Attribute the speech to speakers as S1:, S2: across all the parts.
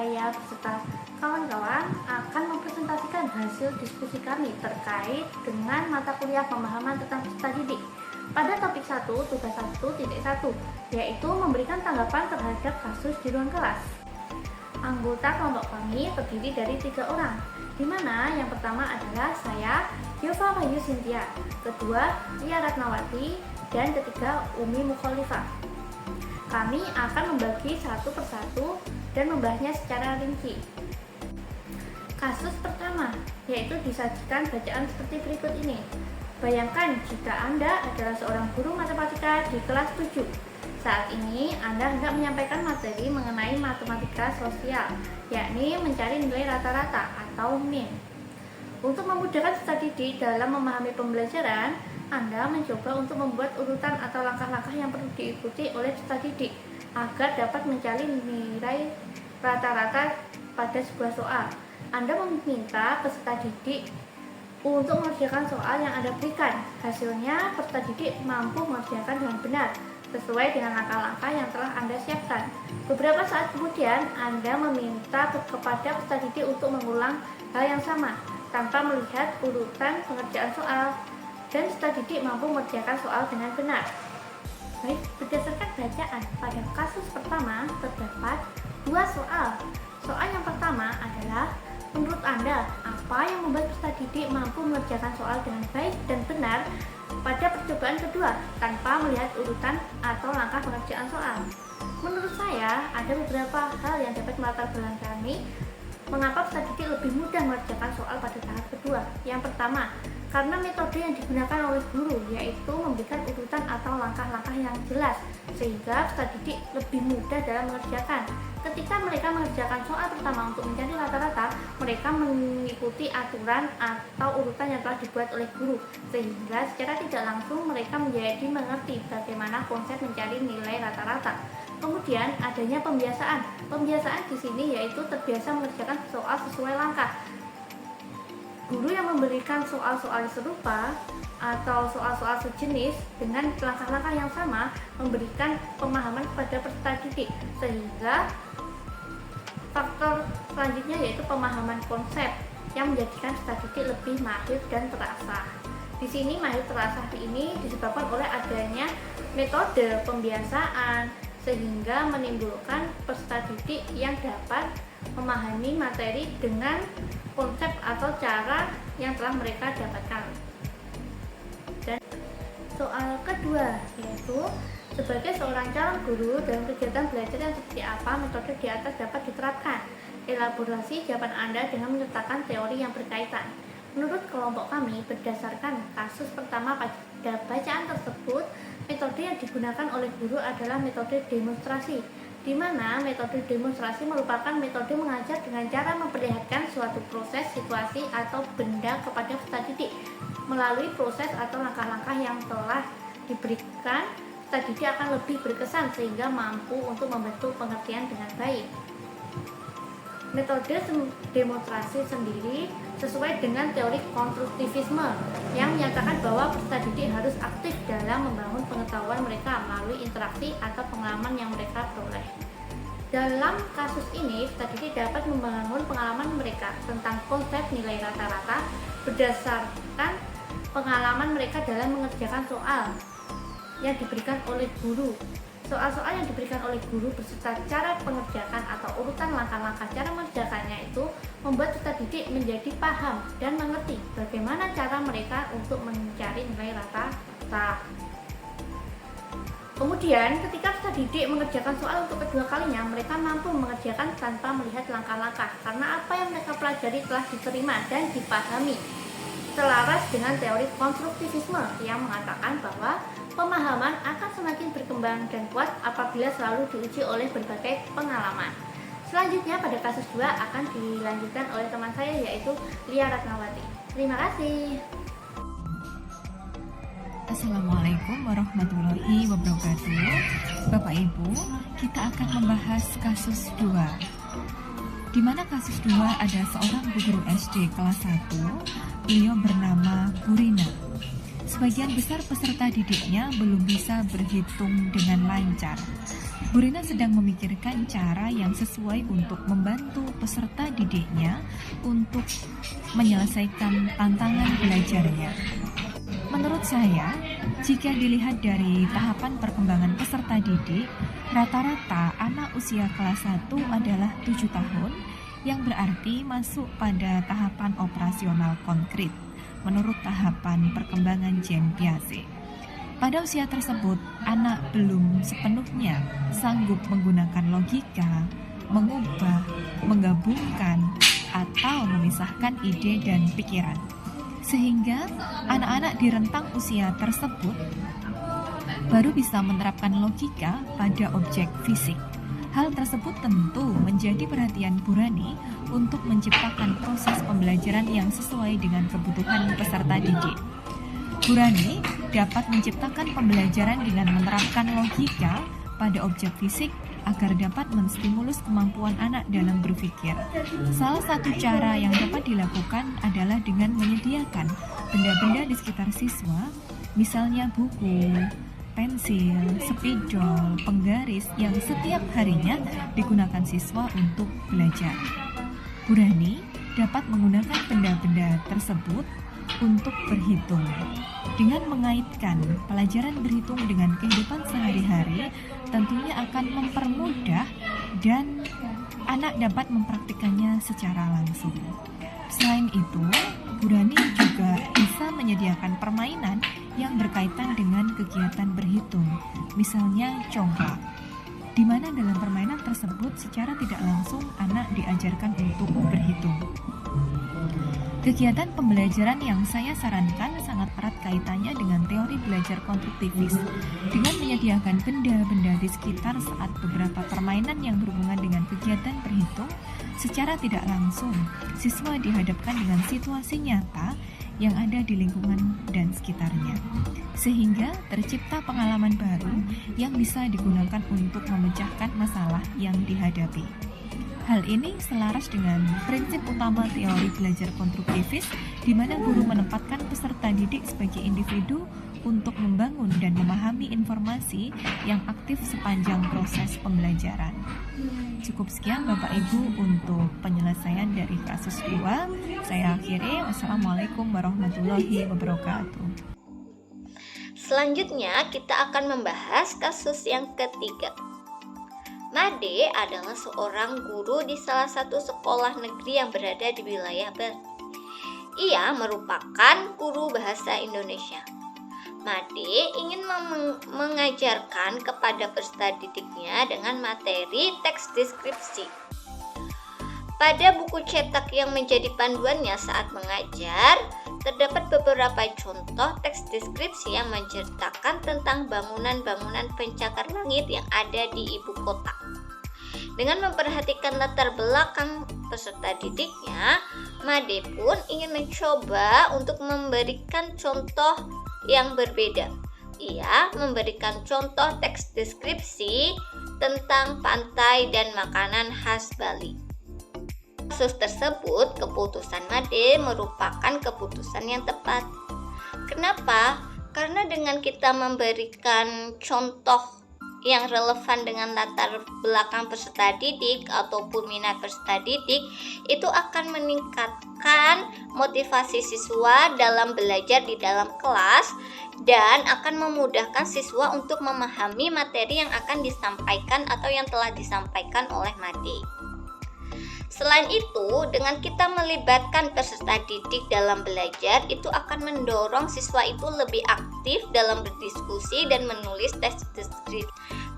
S1: saya beserta kawan-kawan akan mempresentasikan hasil diskusi kami terkait dengan mata kuliah pemahaman tentang peserta didik pada topik 1, tugas 1.1, yaitu memberikan tanggapan terhadap kasus di ruang kelas. Anggota kelompok kami terdiri dari 3 orang, di mana yang pertama adalah saya, Yova Wahyu Cynthia, kedua Lia Ratnawati, dan ketiga Umi Mukholifah. Kami akan membagi satu persatu dan membahasnya secara rinci. Kasus pertama, yaitu disajikan bacaan seperti berikut ini. Bayangkan jika Anda adalah seorang guru matematika di kelas 7. Saat ini Anda hendak menyampaikan materi mengenai matematika sosial, yakni mencari nilai rata-rata atau mean. Untuk memudahkan peserta didik dalam memahami pembelajaran, Anda mencoba untuk membuat urutan atau langkah-langkah yang perlu diikuti oleh peserta didik agar dapat mencari nilai rata-rata pada sebuah soal. Anda meminta peserta didik untuk mengerjakan soal yang Anda berikan. Hasilnya, peserta didik mampu mengerjakan dengan benar sesuai dengan langkah-langkah yang telah Anda siapkan. Beberapa saat kemudian, Anda meminta kepada peserta didik untuk mengulang hal yang sama tanpa melihat urutan pengerjaan soal, dan peserta didik mampu mengerjakan soal dengan benar. Baik, berdasarkan bacaan pada kasus pertama terdapat 2 soal. Soal yang pertama adalah, menurut Anda, apa yang membuat peserta didik mampu mengerjakan soal dengan baik dan benar pada percobaan kedua tanpa melihat urutan atau langkah pengerjaan soal? Menurut saya, ada beberapa hal yang dapat melatar belakangi mengapa peserta didik lebih mudah mengerjakan soal pada tahap kedua. Yang pertama, karena metode yang digunakan oleh guru, yaitu memberikan urutan atau langkah-langkah yang jelas, sehingga peserta didik lebih mudah dalam mengerjakan. Ketika mereka mengerjakan soal pertama untuk mencari rata-rata, mereka mengikuti aturan atau urutan yang telah dibuat oleh guru, sehingga secara tidak langsung mereka menjadi mengerti bagaimana konsep mencari nilai rata-rata. Kemudian adanya pembiasaan. Pembiasaan di sini yaitu terbiasa mengerjakan soal sesuai langkah. Guru yang memberikan soal-soal serupa atau soal-soal sejenis dengan langkah-langkah yang sama memberikan pemahaman kepada peserta didik, sehingga faktor selanjutnya yaitu pemahaman konsep yang menjadikan peserta didik lebih mahir dan terasa. Di sini mahir terasa ini disebabkan oleh adanya metode pembiasaan, sehingga menimbulkan peserta didik yang dapat memahami materi dengan konsep atau cara yang telah mereka dapatkan. Dan soal kedua, yaitu sebagai seorang calon guru dalam kegiatan belajar yang seperti apa metode di atas dapat diterapkan. Elaborasi jawaban Anda dengan menyertakan teori yang berkaitan. Menurut kelompok kami, berdasarkan kasus pertama pada bacaan tersebut, metode yang digunakan oleh guru adalah metode demonstrasi, di mana metode demonstrasi merupakan metode mengajar dengan cara memperlihatkan suatu proses, situasi, atau benda kepada peserta didik. Melalui proses atau langkah-langkah yang telah diberikan, peserta didik akan lebih berkesan sehingga mampu untuk membentuk pengertian dengan baik. Metode demonstrasi sendiri sesuai dengan teori konstruktivisme yang menyatakan bahwa peserta didik harus aktif dalam membangun pengetahuan mereka melalui interaksi atau pengalaman yang mereka peroleh. Dalam kasus ini, peserta didik dapat membangun pengalaman mereka tentang konsep nilai rata-rata berdasarkan pengalaman mereka dalam mengerjakan soal yang diberikan oleh guru. Soal-soal yang diberikan oleh guru beserta cara pengerjakan atau urutan langkah-langkah cara mengerjakannya itu membuat peserta didik menjadi paham dan mengerti bagaimana cara mereka untuk mencari nilai rata-rata. Kemudian, ketika peserta didik mengerjakan soal untuk kedua kalinya, mereka mampu mengerjakan tanpa melihat langkah-langkah karena apa yang mereka pelajari telah diterima dan dipahami. Selaras dengan teori konstruktivisme yang mengatakan bahwa pemahaman akan semakin berkembang dan kuat apabila selalu diuji oleh berbagai pengalaman. Selanjutnya pada kasus 2 akan dilanjutkan oleh teman saya yaitu Lia Ratnawati. Terima kasih.
S2: Assalamualaikum warahmatullahi wabarakatuh. Bapak Ibu, kita akan membahas kasus 2. Di mana kasus 2 ada seorang guru SD kelas 1. Beliau bernama Bu Rina. Sebagian besar peserta didiknya belum bisa berhitung dengan lancar. Bu Rina sedang memikirkan cara yang sesuai untuk membantu peserta didiknya untuk menyelesaikan tantangan belajarnya. Menurut saya, jika dilihat dari tahapan perkembangan peserta didik, rata-rata anak usia kelas 1 adalah 7 tahun, yang berarti masuk pada tahapan operasional konkret, menurut tahapan perkembangan Jean Piaget. Pada usia tersebut, anak belum sepenuhnya sanggup menggunakan logika, mengubah, menggabungkan, atau memisahkan ide dan pikiran. Sehingga anak-anak di rentang usia tersebut baru bisa menerapkan logika pada objek fisik. Hal tersebut tentu menjadi perhatian Bu Rani untuk menciptakan proses pembelajaran yang sesuai dengan kebutuhan peserta didik. Bu Rani dapat menciptakan pembelajaran dengan menerapkan logika pada objek fisik agar dapat menstimulus kemampuan anak dalam berpikir. Salah satu cara yang dapat dilakukan adalah dengan menyediakan benda-benda di sekitar siswa, misalnya buku, pensil, spidol, penggaris yang setiap harinya digunakan siswa untuk belajar. Bu Rani dapat menggunakan benda-benda tersebut untuk berhitung. Dengan mengaitkan pelajaran berhitung dengan kehidupan sehari-hari, tentunya akan mempermudah dan anak dapat mempraktikkannya secara langsung. Selain itu, Bu Rani juga bisa menyediakan permainan yang berkaitan dengan kegiatan berhitung, misalnya congklak, di mana dalam permainan tersebut secara tidak langsung anak diajarkan untuk berhitung. Kegiatan pembelajaran yang saya sarankan sangat erat kaitannya dengan teori belajar konstruktivis. Dengan menyediakan benda-benda di sekitar saat beberapa permainan yang berhubungan dengan kegiatan berhitung, secara tidak langsung siswa dihadapkan dengan situasi nyata yang ada di lingkungan dan sekitarnya, sehingga tercipta pengalaman baru yang bisa digunakan untuk memecahkan masalah yang dihadapi. Hal ini selaras dengan prinsip utama teori belajar konstruktivis, di mana guru menempatkan peserta didik sebagai individu untuk membangun dan memahami informasi yang aktif sepanjang proses pembelajaran. Cukup sekian Bapak Ibu untuk penyelesaian dari kasus 2. Saya akhiri. Wassalamualaikum warahmatullahi wabarakatuh.
S3: Selanjutnya kita akan membahas kasus yang ketiga. Made adalah seorang guru di salah satu sekolah negeri yang berada di wilayah Bali. Ia merupakan guru bahasa Indonesia. Made ingin mengajarkan kepada peserta didiknya dengan materi teks deskripsi. Pada buku cetak yang menjadi panduannya saat mengajar, terdapat beberapa contoh teks deskripsi yang menceritakan tentang bangunan-bangunan pencakar langit yang ada di ibu kota. Dengan memperhatikan latar belakang peserta didiknya, Made pun ingin mencoba untuk memberikan contoh yang berbeda. Ia memberikan contoh teks deskripsi tentang pantai dan makanan khas Bali. Kasus tersebut, keputusan Made merupakan keputusan yang tepat. Kenapa? Karena dengan kita memberikan contoh yang relevan dengan latar belakang peserta didik ataupun minat peserta didik, itu akan meningkatkan motivasi siswa dalam belajar di dalam kelas dan akan memudahkan siswa untuk memahami materi yang akan disampaikan atau yang telah disampaikan oleh Made. Selain itu, dengan kita melibatkan peserta didik dalam belajar, itu akan mendorong siswa itu lebih aktif dalam berdiskusi dan menulis teks deskripsi.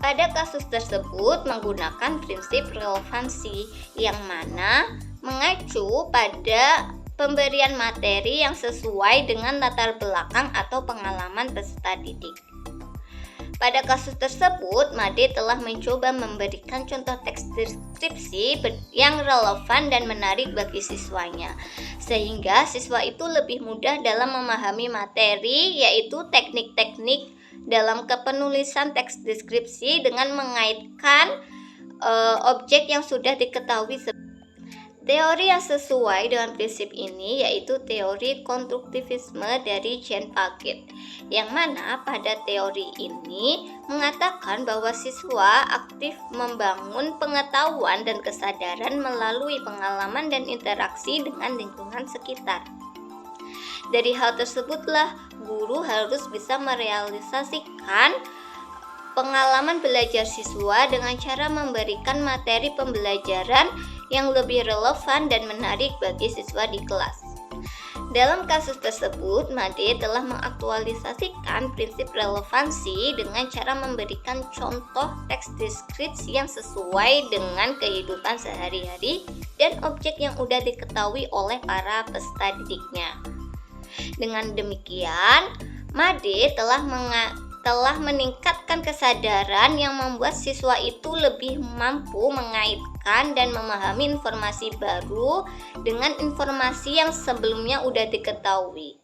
S3: Pada kasus tersebut menggunakan prinsip relevansi, yang mana mengacu pada pemberian materi yang sesuai dengan latar belakang atau pengalaman peserta didik. Pada kasus tersebut, Made telah mencoba memberikan contoh teks deskripsi yang relevan dan menarik bagi siswanya, sehingga siswa itu lebih mudah dalam memahami materi, yaitu teknik-teknik dalam kepenulisan teks deskripsi dengan mengaitkan objek yang sudah diketahui. Teori yang sesuai dengan prinsip ini yaitu teori konstruktivisme dari Jean Piaget, yang mana pada teori ini mengatakan bahwa siswa aktif membangun pengetahuan dan kesadaran melalui pengalaman dan interaksi dengan lingkungan sekitar. Dari hal tersebutlah, guru harus bisa merealisasikan pengalaman belajar siswa dengan cara memberikan materi pembelajaran yang lebih relevan dan menarik bagi siswa di kelas. Dalam kasus tersebut, Made telah mengaktualisasikan prinsip relevansi dengan cara memberikan contoh teks deskripsi yang sesuai dengan kehidupan sehari-hari dan objek yang sudah diketahui oleh para peserta didiknya. Dengan demikian, Made telah meningkatkan kesadaran yang membuat siswa itu lebih mampu mengaitkan dan memahami informasi baru dengan informasi yang sebelumnya sudah diketahui.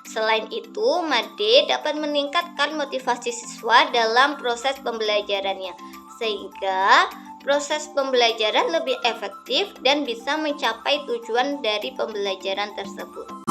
S3: Selain itu, Made dapat meningkatkan motivasi siswa dalam proses pembelajarannya, sehingga proses pembelajaran lebih efektif dan bisa mencapai tujuan dari pembelajaran tersebut.